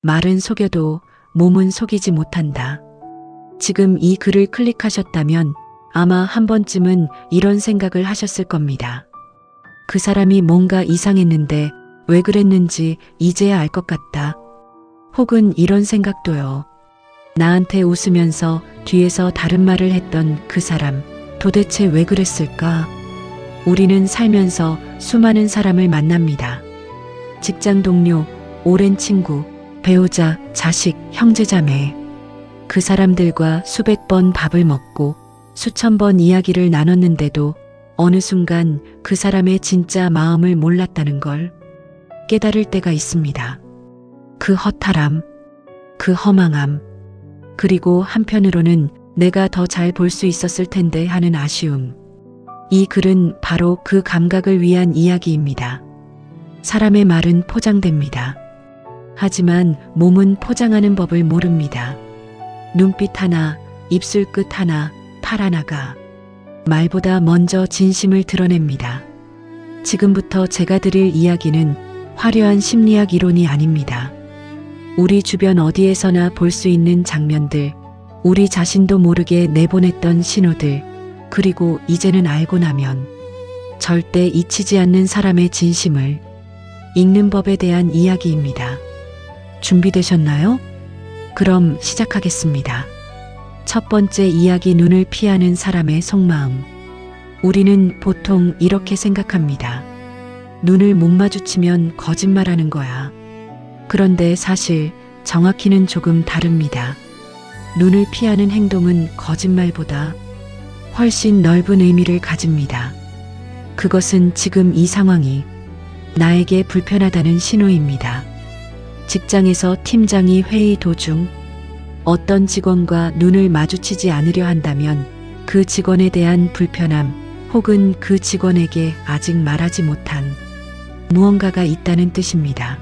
말은 속여도 몸은 속이지 못한다. 지금 이 글을 클릭하셨다면 아마 한 번쯤은 이런 생각을 하셨을 겁니다. 그 사람이 뭔가 이상했는데 왜 그랬는지 이제야 알 것 같다. 혹은 이런 생각도요. 나한테 웃으면서 뒤에서 다른 말을 했던 그 사람, 도대체 왜 그랬을까? 우리는 살면서 수많은 사람을 만납니다. 직장 동료, 오랜 친구, 배우자, 자식, 형제자매. 그 사람들과 수백 번 밥을 먹고 수천 번 이야기를 나눴는데도 어느 순간 그 사람의 진짜 마음을 몰랐다는 걸 깨달을 때가 있습니다. 그 허탈함, 그 허망함, 그리고 한편으로는 내가 더 잘 볼 수 있었을 텐데 하는 아쉬움. 이 글은 바로 그 감각을 위한 이야기입니다. 사람의 말은 포장됩니다. 하지만 몸은 포장하는 법을 모릅니다. 눈빛 하나, 입술 끝 하나, 팔 하나가 말보다 먼저 진심을 드러냅니다. 지금부터 제가 드릴 이야기는 화려한 심리학 이론이 아닙니다. 우리 주변 어디에서나 볼 수 있는 장면들, 우리 자신도 모르게 내보냈던 신호들, 그리고 이제는 알고 나면 절대 잊히지 않는 사람의 진심을 읽는 법에 대한 이야기입니다. 준비되셨나요? 그럼 시작하겠습니다. 첫 번째 이야기, 눈을 피하는 사람의 속마음. 우리는 보통 이렇게 생각합니다. 눈을 못 마주치면 거짓말하는 거야. 그런데 사실 정확히는 조금 다릅니다. 눈을 피하는 행동은 거짓말보다 훨씬 넓은 의미를 가집니다. 그것은 지금 이 상황이 나에게 불편하다는 신호입니다. 직장에서 팀장이 회의 도중 어떤 직원과 눈을 마주치지 않으려 한다면 그 직원에 대한 불편함 혹은 그 직원에게 아직 말하지 못한 무언가가 있다는 뜻입니다.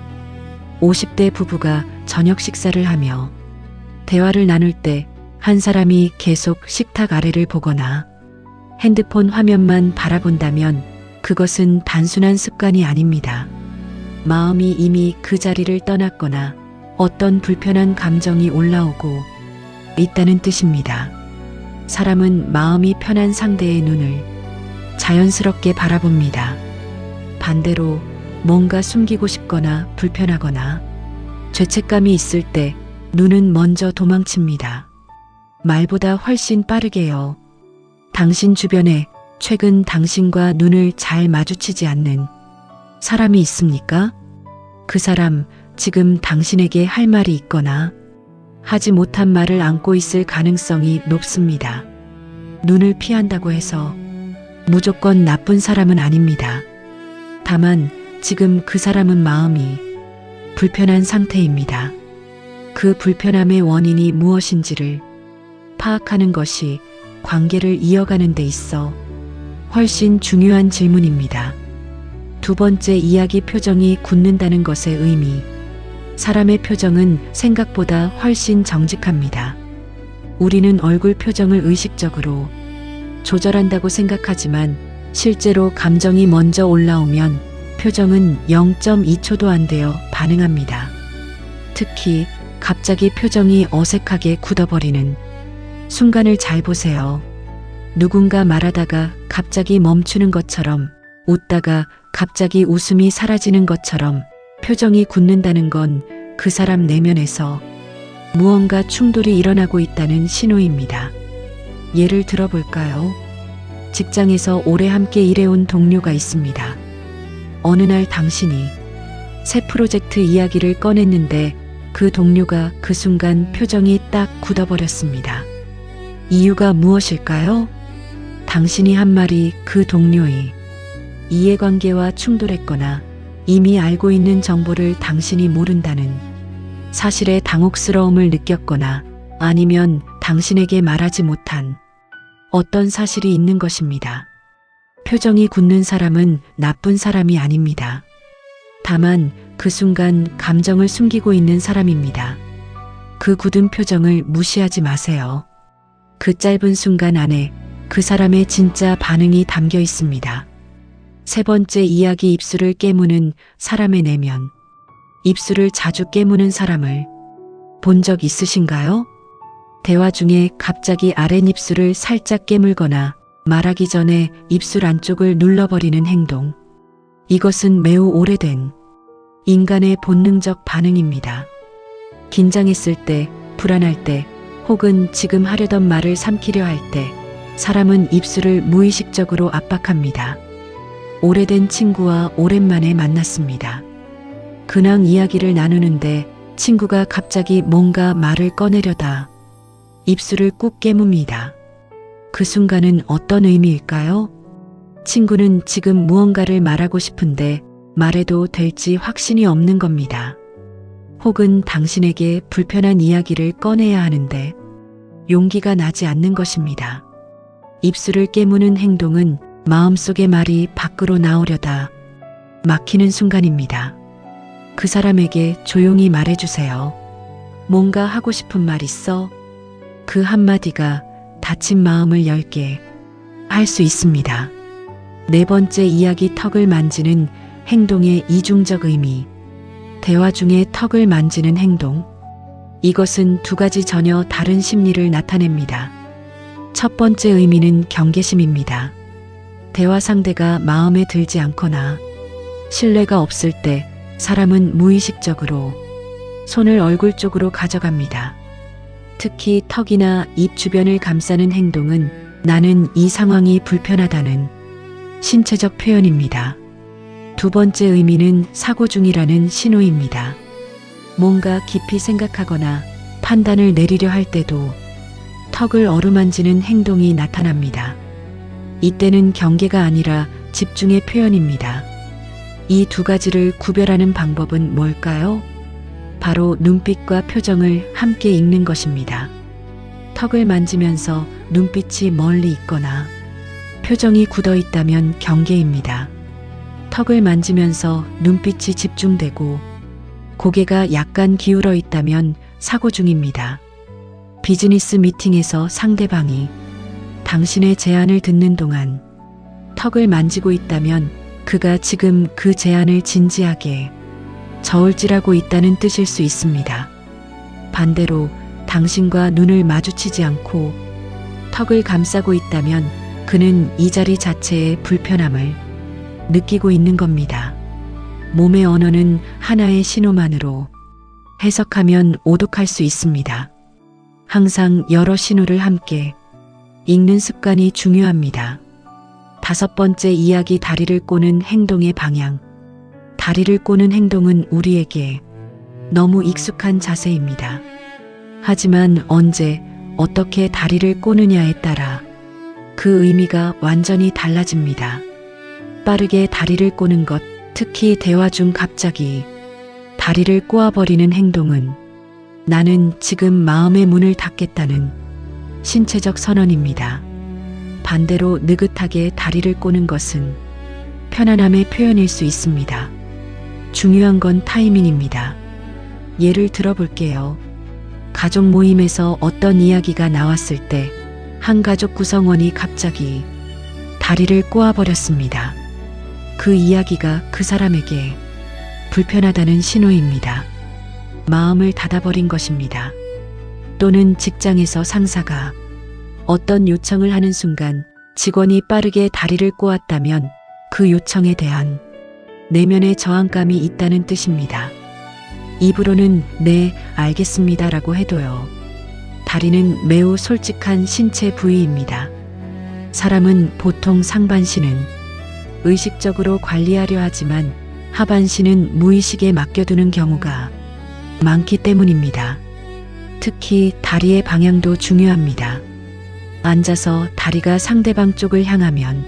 50대 부부가 저녁 식사를 하며 대화를 나눌 때 한 사람이 계속 식탁 아래를 보거나 핸드폰 화면만 바라본다면 그것은 단순한 습관이 아닙니다. 마음이 이미 그 자리를 떠났거나 어떤 불편한 감정이 올라오고 있다는 뜻입니다. 사람은 마음이 편한 상대의 눈을 자연스럽게 바라봅니다. 반대로 뭔가 숨기고 싶거나 불편하거나 죄책감이 있을 때 눈은 먼저 도망칩니다. 말보다 훨씬 빠르게요. 당신 주변에 최근 당신과 눈을 잘 마주치지 않는 사람이 있습니까? 그 사람 지금 당신에게 할 말이 있거나 하지 못한 말을 안고 있을 가능성이 높습니다. 눈을 피한다고 해서 무조건 나쁜 사람은 아닙니다. 다만 지금 그 사람은 마음이 불편한 상태입니다. 그 불편함의 원인이 무엇인지를 파악하는 것이 관계를 이어가는 데 있어 훨씬 중요한 질문입니다. 두 번째 이야기, 표정이 굳는다는 것의 의미. 사람의 표정은 생각보다 훨씬 정직합니다. 우리는 얼굴 표정을 의식적으로 조절한다고 생각하지만 실제로 감정이 먼저 올라오면 표정은 0.2초도 안 되어 반응합니다. 특히 갑자기 표정이 어색하게 굳어버리는 순간을 잘 보세요. 누군가 말하다가 갑자기 멈추는 것처럼, 웃다가 갑자기 웃음이 사라지는 것처럼 표정이 굳는다는 건 그 사람 내면에서 무언가 충돌이 일어나고 있다는 신호입니다. 예를 들어볼까요? 직장에서 오래 함께 일해온 동료가 있습니다. 어느 날 당신이 새 프로젝트 이야기를 꺼냈는데 그 동료가 그 순간 표정이 딱 굳어버렸습니다. 이유가 무엇일까요? 당신이 한 말이 그 동료의 이해관계와 충돌했거나 이미 알고 있는 정보를 당신이 모른다는 사실에 당혹스러움을 느꼈거나 아니면 당신에게 말하지 못한 어떤 사실이 있는 것입니다. 표정이 굳는 사람은 나쁜 사람이 아닙니다. 다만 그 순간 감정을 숨기고 있는 사람입니다. 그 굳은 표정을 무시하지 마세요. 그 짧은 순간 안에 그 사람의 진짜 반응이 담겨 있습니다. 세 번째 이야기, 입술을 깨무는 사람의 내면. 입술을 자주 깨무는 사람을 본 적 있으신가요? 대화 중에 갑자기 아랫입술을 살짝 깨물거나 말하기 전에 입술 안쪽을 눌러버리는 행동. 이것은 매우 오래된 인간의 본능적 반응입니다. 긴장했을 때, 불안할 때, 혹은 지금 하려던 말을 삼키려 할 때, 사람은 입술을 무의식적으로 압박합니다. 오래된 친구와 오랜만에 만났습니다. 근황 이야기를 나누는데 친구가 갑자기 뭔가 말을 꺼내려다 입술을 꾹 깨뭅니다. 그 순간은 어떤 의미일까요? 친구는 지금 무언가를 말하고 싶은데 말해도 될지 확신이 없는 겁니다. 혹은 당신에게 불편한 이야기를 꺼내야 하는데 용기가 나지 않는 것입니다. 입술을 깨무는 행동은 마음속의 말이 밖으로 나오려다 막히는 순간입니다. 그 사람에게 조용히 말해주세요. 뭔가 하고 싶은 말 있어? 그 한마디가 다친 마음을 열게 할 수 있습니다. 네 번째 이야기, 턱을 만지는 행동의 이중적 의미. 대화 중에 턱을 만지는 행동. 이것은 두 가지 전혀 다른 심리를 나타냅니다. 첫 번째 의미는 경계심입니다. 대화 상대가 마음에 들지 않거나 신뢰가 없을 때 사람은 무의식적으로 손을 얼굴 쪽으로 가져갑니다. 특히 턱이나 입 주변을 감싸는 행동은 나는 이 상황이 불편하다는 신체적 표현입니다. 두 번째 의미는 사고 중이라는 신호입니다. 뭔가 깊이 생각하거나 판단을 내리려 할 때도 턱을 어루만지는 행동이 나타납니다. 이때는 경계가 아니라 집중의 표현입니다. 이 두 가지를 구별하는 방법은 뭘까요? 바로 눈빛과 표정을 함께 읽는 것입니다. 턱을 만지면서 눈빛이 멀리 있거나 표정이 굳어 있다면 경계입니다. 턱을 만지면서 눈빛이 집중되고 고개가 약간 기울어 있다면 사고 중입니다. 비즈니스 미팅에서 상대방이 당신의 제안을 듣는 동안 턱을 만지고 있다면 그가 지금 그 제안을 진지하게 저울질하고 있다는 뜻일 수 있습니다. 반대로 당신과 눈을 마주치지 않고 턱을 감싸고 있다면 그는 이 자리 자체의 불편함을 느끼고 있는 겁니다. 몸의 언어는 하나의 신호만으로 해석하면 오독할 수 있습니다. 항상 여러 신호를 함께 읽는 습관이 중요합니다. 다섯 번째 이야기, 다리를 꼬는 행동의 방향. 다리를 꼬는 행동은 우리에게 너무 익숙한 자세입니다. 하지만 언제, 어떻게 다리를 꼬느냐에 따라 그 의미가 완전히 달라집니다. 빠르게 다리를 꼬는 것, 특히 대화 중 갑자기 다리를 꼬아버리는 행동은 나는 지금 마음의 문을 닫겠다는 신체적 선언입니다. 반대로 느긋하게 다리를 꼬는 것은 편안함의 표현일 수 있습니다. 중요한 건 타이밍입니다. 예를 들어볼게요. 가족 모임에서 어떤 이야기가 나왔을 때 한 가족 구성원이 갑자기 다리를 꼬아버렸습니다. 그 이야기가 그 사람에게 불편하다는 신호입니다. 마음을 닫아버린 것입니다. 또는 직장에서 상사가 어떤 요청을 하는 순간 직원이 빠르게 다리를 꼬았다면 그 요청에 대한 내면의 저항감이 있다는 뜻입니다. 입으로는 네, 알겠습니다라고 해도요. 다리는 매우 솔직한 신체 부위입니다. 사람은 보통 상반신은 의식적으로 관리하려 하지만 하반신은 무의식에 맡겨두는 경우가 많기 때문입니다. 특히 다리의 방향도 중요합니다. 앉아서 다리가 상대방 쪽을 향하면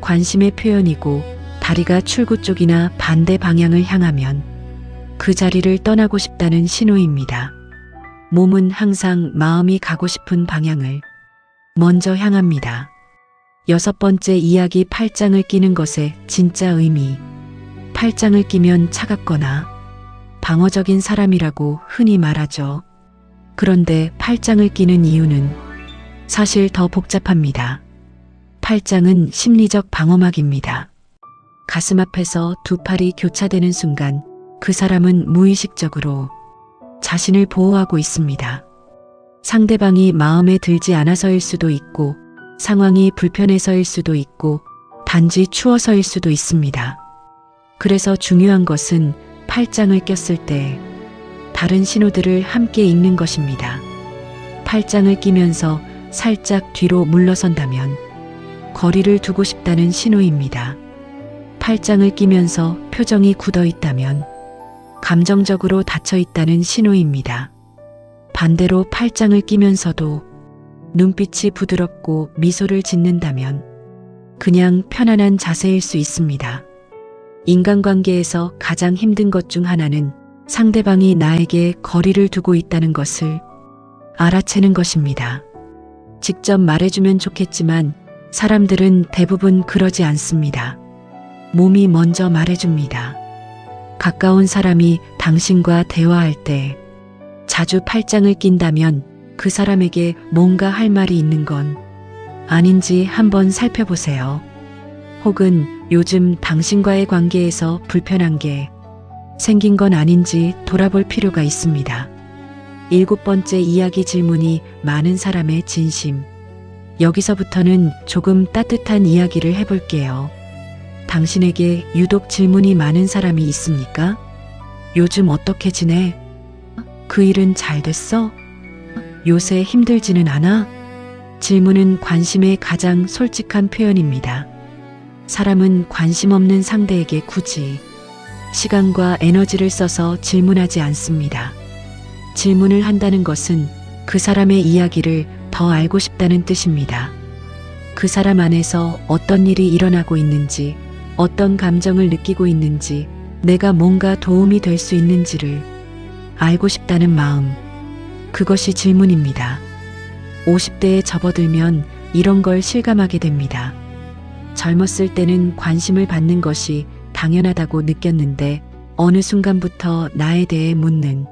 관심의 표현이고 다리가 출구 쪽이나 반대 방향을 향하면 그 자리를 떠나고 싶다는 신호입니다. 몸은 항상 마음이 가고 싶은 방향을 먼저 향합니다. 여섯 번째 이야기, 팔짱을 끼는 것의 진짜 의미. 팔짱을 끼면 차갑거나 방어적인 사람이라고 흔히 말하죠. 그런데 팔짱을 끼는 이유는 사실 더 복잡합니다. 팔짱은 심리적 방어막입니다. 가슴 앞에서 두 팔이 교차되는 순간 그 사람은 무의식적으로 자신을 보호하고 있습니다. 상대방이 마음에 들지 않아서일 수도 있고, 상황이 불편해서일 수도 있고, 단지 추워서일 수도 있습니다. 그래서 중요한 것은 팔짱을 꼈을 때 다른 신호들을 함께 읽는 것입니다. 팔짱을 끼면서 살짝 뒤로 물러선다면 거리를 두고 싶다는 신호입니다. 팔짱을 끼면서 표정이 굳어 있다면 감정적으로 닫혀 있다는 신호입니다. 반대로 팔짱을 끼면서도 눈빛이 부드럽고 미소를 짓는다면 그냥 편안한 자세일 수 있습니다. 인간관계에서 가장 힘든 것 중 하나는 상대방이 나에게 거리를 두고 있다는 것을 알아채는 것입니다. 직접 말해주면 좋겠지만 사람들은 대부분 그러지 않습니다. 몸이 먼저 말해줍니다. 가까운 사람이 당신과 대화할 때 자주 팔짱을 낀다면 그 사람에게 뭔가 할 말이 있는 건 아닌지 한번 살펴보세요. 혹은 요즘 당신과의 관계에서 불편한 게 생긴 건 아닌지 돌아볼 필요가 있습니다. 7번째 이야기 질문이 많은 사람의 진심. 여기서부터는 조금 따뜻한 이야기를 해볼게요. 당신에게 유독 질문이 많은 사람이 있습니까? 요즘 어떻게 지내? 그 일은 잘 됐어? 요새 힘들지는 않아? 질문은 관심의 가장 솔직한 표현입니다. 사람은 관심 없는 상대에게 굳이 시간과 에너지를 써서 질문하지 않습니다. 질문을 한다는 것은 그 사람의 이야기를 더 알고 싶다는 뜻입니다. 그 사람 안에서 어떤 일이 일어나고 있는지, 어떤 감정을 느끼고 있는지, 내가 뭔가 도움이 될 수 있는지를 알고 싶다는 마음. 그것이 질문입니다. 50대에 접어들면 이런 걸 실감하게 됩니다. 젊었을 때는 관심을 받는 것이 당연하다고 느꼈는데 어느 순간부터 나에 대해 묻는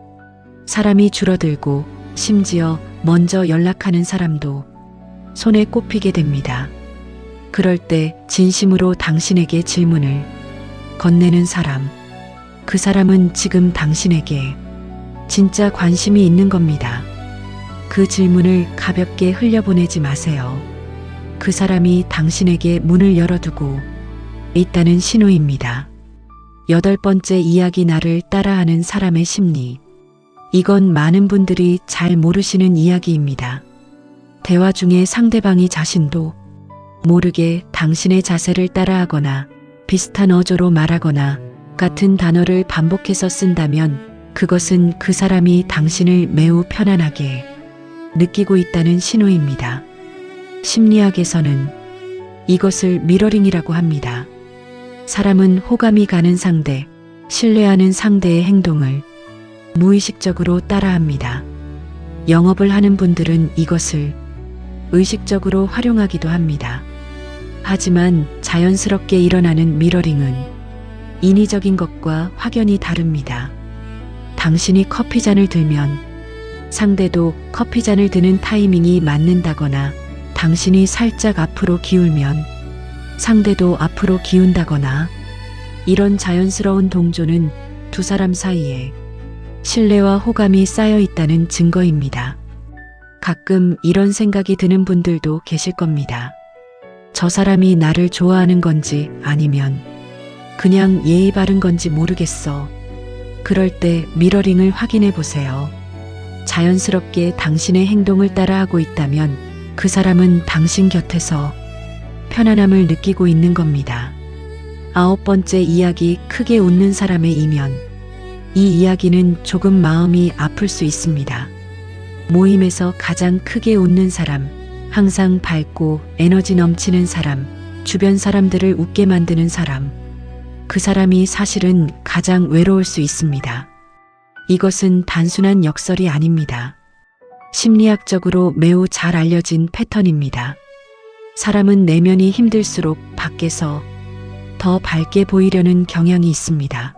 사람이 줄어들고 심지어 먼저 연락하는 사람도 손에 꼽히게 됩니다. 그럴 때 진심으로 당신에게 질문을 건네는 사람, 그 사람은 지금 당신에게 진짜 관심이 있는 겁니다. 그 질문을 가볍게 흘려보내지 마세요. 그 사람이 당신에게 문을 열어두고 있다는 신호입니다. 8번째 이야기, 나를 따라하는 사람의 심리. 이건 많은 분들이 잘 모르시는 이야기입니다. 대화 중에 상대방이 자신도 모르게 당신의 자세를 따라하거나 비슷한 어조로 말하거나 같은 단어를 반복해서 쓴다면 그것은 그 사람이 당신을 매우 편안하게 느끼고 있다는 신호입니다. 심리학에서는 이것을 미러링이라고 합니다. 사람은 호감이 가는 상대, 신뢰하는 상대의 행동을 무의식적으로 따라합니다. 영업을 하는 분들은 이것을 의식적으로 활용하기도 합니다. 하지만 자연스럽게 일어나는 미러링은 인위적인 것과 확연히 다릅니다. 당신이 커피잔을 들면 상대도 커피잔을 드는 타이밍이 맞는다거나, 당신이 살짝 앞으로 기울면 상대도 앞으로 기운다거나, 이런 자연스러운 동조는 두 사람 사이에 신뢰와 호감이 쌓여 있다는 증거입니다. 가끔 이런 생각이 드는 분들도 계실 겁니다. 저 사람이 나를 좋아하는 건지 아니면 그냥 예의 바른 건지 모르겠어. 그럴 때 미러링을 확인해 보세요. 자연스럽게 당신의 행동을 따라하고 있다면 그 사람은 당신 곁에서 편안함을 느끼고 있는 겁니다. 9번째 이야기, 크게 웃는 사람의 이면. 이 이야기는 조금 마음이 아플 수 있습니다. 모임에서 가장 크게 웃는 사람, 항상 밝고 에너지 넘치는 사람, 주변 사람들을 웃게 만드는 사람, 그 사람이 사실은 가장 외로울 수 있습니다. 이것은 단순한 역설이 아닙니다. 심리학적으로 매우 잘 알려진 패턴입니다. 사람은 내면이 힘들수록 밖에서 더 밝게 보이려는 경향이 있습니다.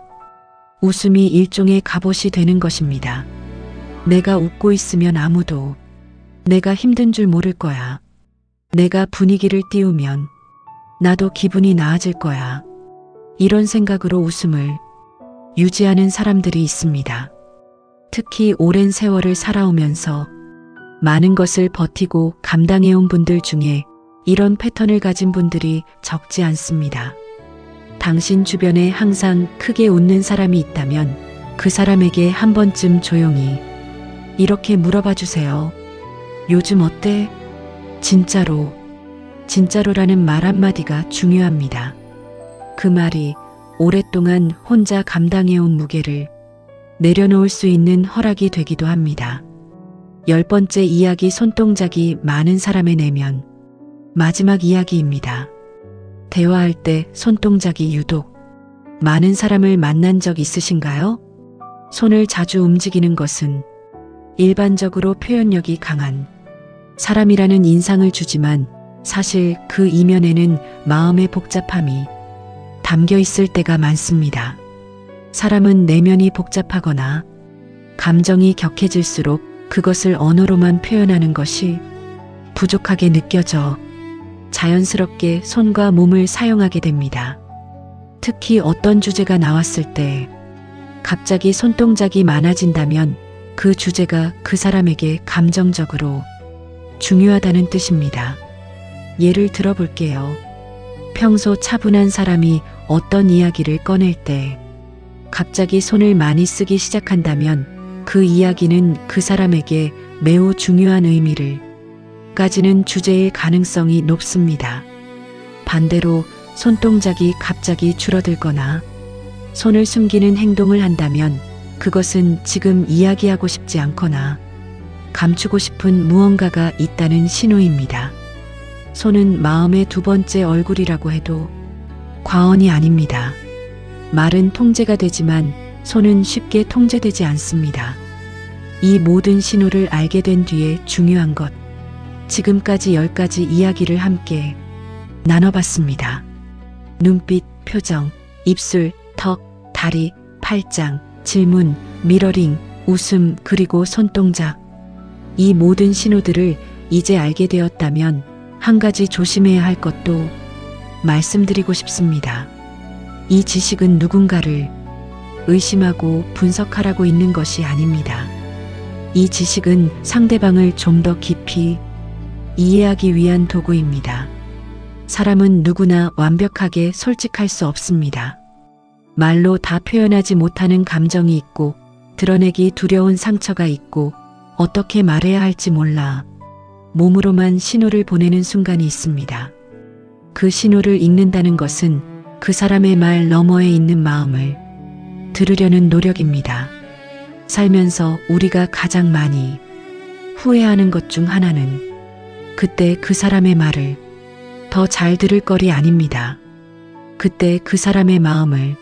웃음이 일종의 갑옷이 되는 것입니다. 내가 웃고 있으면 아무도 내가 힘든 줄 모를 거야. 내가 분위기를 띄우면 나도 기분이 나아질 거야. 이런 생각으로 웃음을 유지하는 사람들이 있습니다. 특히 오랜 세월을 살아오면서 많은 것을 버티고 감당해온 분들 중에 이런 패턴을 가진 분들이 적지 않습니다. 당신 주변에 항상 크게 웃는 사람이 있다면 그 사람에게 한 번쯤 조용히 이렇게 물어봐 주세요. 요즘 어때? 진짜로, 진짜로라는 말 한마디가 중요합니다. 그 말이 오랫동안 혼자 감당해온 무게를 내려놓을 수 있는 허락이 되기도 합니다. 10번째 이야기 손동작이 많은 사람의 내면. 마지막 이야기입니다. 대화할 때 손동작이 유독 많은 사람을 만난 적 있으신가요? 손을 자주 움직이는 것은 일반적으로 표현력이 강한 사람이라는 인상을 주지만 사실 그 이면에는 마음의 복잡함이 담겨 있을 때가 많습니다. 사람은 내면이 복잡하거나 감정이 격해질수록 그것을 언어로만 표현하는 것이 부족하게 느껴져 자연스럽게 손과 몸을 사용하게 됩니다. 특히 어떤 주제가 나왔을 때 갑자기 손동작이 많아진다면 그 주제가 그 사람에게 감정적으로 중요하다는 뜻입니다. 예를 들어 볼게요. 평소 차분한 사람이 어떤 이야기를 꺼낼 때 갑자기 손을 많이 쓰기 시작한다면 그 이야기는 그 사람에게 매우 중요한 의미를 가지는 주제일 가능성이 높습니다. 반대로 손동작이 갑자기 줄어들거나 손을 숨기는 행동을 한다면 그것은 지금 이야기하고 싶지 않거나 감추고 싶은 무언가가 있다는 신호입니다. 손은 마음의 두 번째 얼굴이라고 해도 과언이 아닙니다. 말은 통제가 되지만 손은 쉽게 통제되지 않습니다. 이 모든 신호를 알게 된 뒤에 중요한 것. 지금까지 10가지 이야기를 함께 나눠봤습니다. 눈빛, 표정, 입술, 턱, 다리, 팔짱, 질문, 미러링, 웃음, 그리고 손동작. 이 모든 신호들을 이제 알게 되었다면 한 가지 조심해야 할 것도 말씀드리고 싶습니다. 이 지식은 누군가를 의심하고 분석하라고 있는 것이 아닙니다. 이 지식은 상대방을 좀 더 깊이 이해하기 위한 도구입니다. 사람은 누구나 완벽하게 솔직할 수 없습니다. 말로 다 표현하지 못하는 감정이 있고 드러내기 두려운 상처가 있고 어떻게 말해야 할지 몰라 몸으로만 신호를 보내는 순간이 있습니다. 그 신호를 읽는다는 것은 그 사람의 말 너머에 있는 마음을 들으려는 노력입니다. 살면서 우리가 가장 많이 후회하는 것 중 하나는 그때 그 사람의 말을 더 잘 들을 거리 아닙니다. 그때 그 사람의 마음을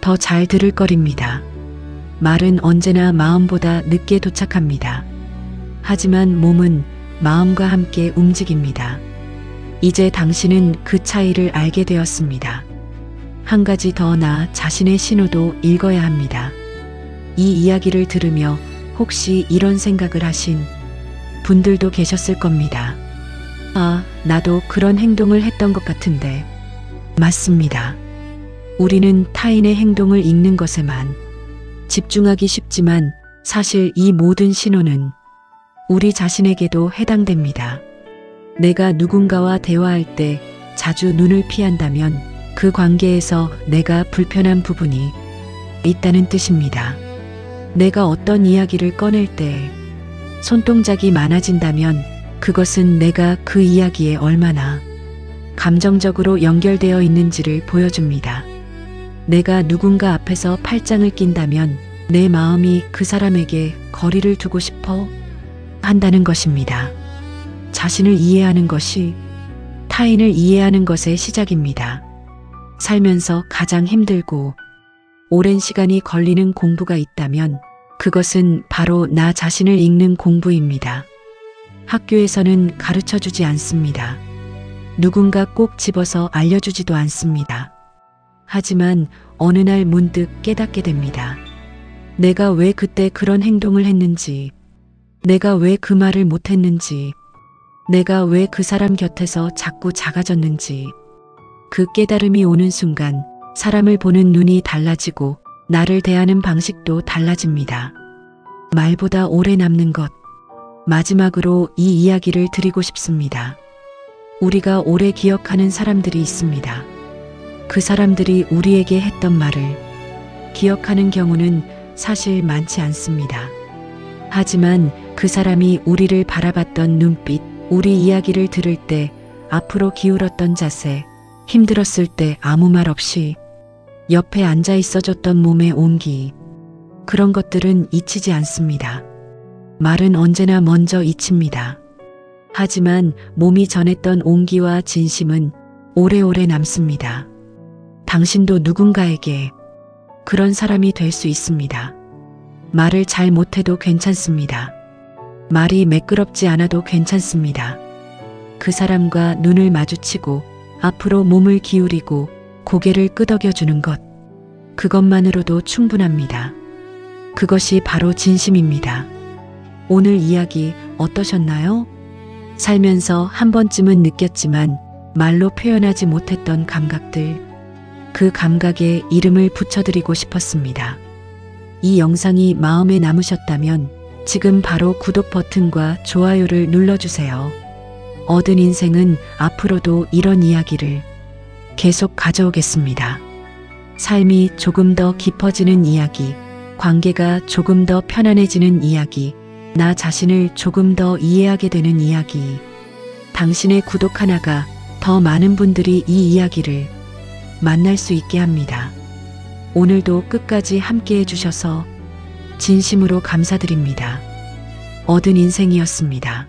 더 잘 들을 거리입니다. 말은 언제나 마음보다 늦게 도착합니다. 하지만 몸은 마음과 함께 움직입니다. 이제 당신은 그 차이를 알게 되었습니다. 한 가지 더 나 자신의 신호도 읽어야 합니다. 이 이야기를 들으며 혹시 이런 생각을 하신 분들도 계셨을 겁니다. 아, 나도 그런 행동을 했던 것 같은데. 맞습니다. 우리는 타인의 행동을 읽는 것에만 집중하기 쉽지만 사실 이 모든 신호는 우리 자신에게도 해당됩니다. 내가 누군가와 대화할 때 자주 눈을 피한다면 그 관계에서 내가 불편한 부분이 있다는 뜻입니다. 내가 어떤 이야기를 꺼낼 때 손동작이 많아진다면 그것은 내가 그 이야기에 얼마나 감정적으로 연결되어 있는지를 보여줍니다. 내가 누군가 앞에서 팔짱을 낀다면 내 마음이 그 사람에게 거리를 두고 싶어 한다는 것입니다. 자신을 이해하는 것이 타인을 이해하는 것의 시작입니다. 살면서 가장 힘들고 오랜 시간이 걸리는 공부가 있다면 그것은 바로 나 자신을 읽는 공부입니다. 학교에서는 가르쳐 주지 않습니다. 누군가 꼭 집어서 알려주지도 않습니다. 하지만 어느 날 문득 깨닫게 됩니다. 내가 왜 그때 그런 행동을 했는지, 내가 왜 그 말을 못했는지, 내가 왜 그 사람 곁에서 자꾸 작아졌는지. 그 깨달음이 오는 순간 사람을 보는 눈이 달라지고 나를 대하는 방식도 달라집니다. 말보다 오래 남는 것. 마지막으로 이 이야기를 드리고 싶습니다. 우리가 오래 기억하는 사람들이 있습니다. 그 사람들이 우리에게 했던 말을 기억하는 경우는 사실 많지 않습니다. 하지만 그 사람이 우리를 바라봤던 눈빛, 우리 이야기를 들을 때 앞으로 기울었던 자세, 힘들었을 때 아무 말 없이 옆에 앉아 있어줬던 몸의 온기, 그런 것들은 잊히지 않습니다. 말은 언제나 먼저 잊힙니다. 하지만 몸이 전했던 온기와 진심은 오래오래 남습니다. 당신도 누군가에게 그런 사람이 될 수 있습니다. 말을 잘 못해도 괜찮습니다. 말이 매끄럽지 않아도 괜찮습니다. 그 사람과 눈을 마주치고 앞으로 몸을 기울이고 고개를 끄덕여주는 것, 그것만으로도 충분합니다. 그것이 바로 진심입니다. 오늘 이야기 어떠셨나요? 살면서 한 번쯤은 느꼈지만 말로 표현하지 못했던 감각들, 그 감각에 이름을 붙여드리고 싶었습니다. 이 영상이 마음에 남으셨다면 지금 바로 구독 버튼과 좋아요를 눌러주세요. 얻은 인생은 앞으로도 이런 이야기를 계속 가져오겠습니다. 삶이 조금 더 깊어지는 이야기, 관계가 조금 더 편안해지는 이야기, 나 자신을 조금 더 이해하게 되는 이야기. 당신의 구독 하나가 더 많은 분들이 이 이야기를 만날 수 있게 합니다. 오늘도 끝까지 함께 해주셔서 진심으로 감사드립니다. 얻은 인생이었습니다.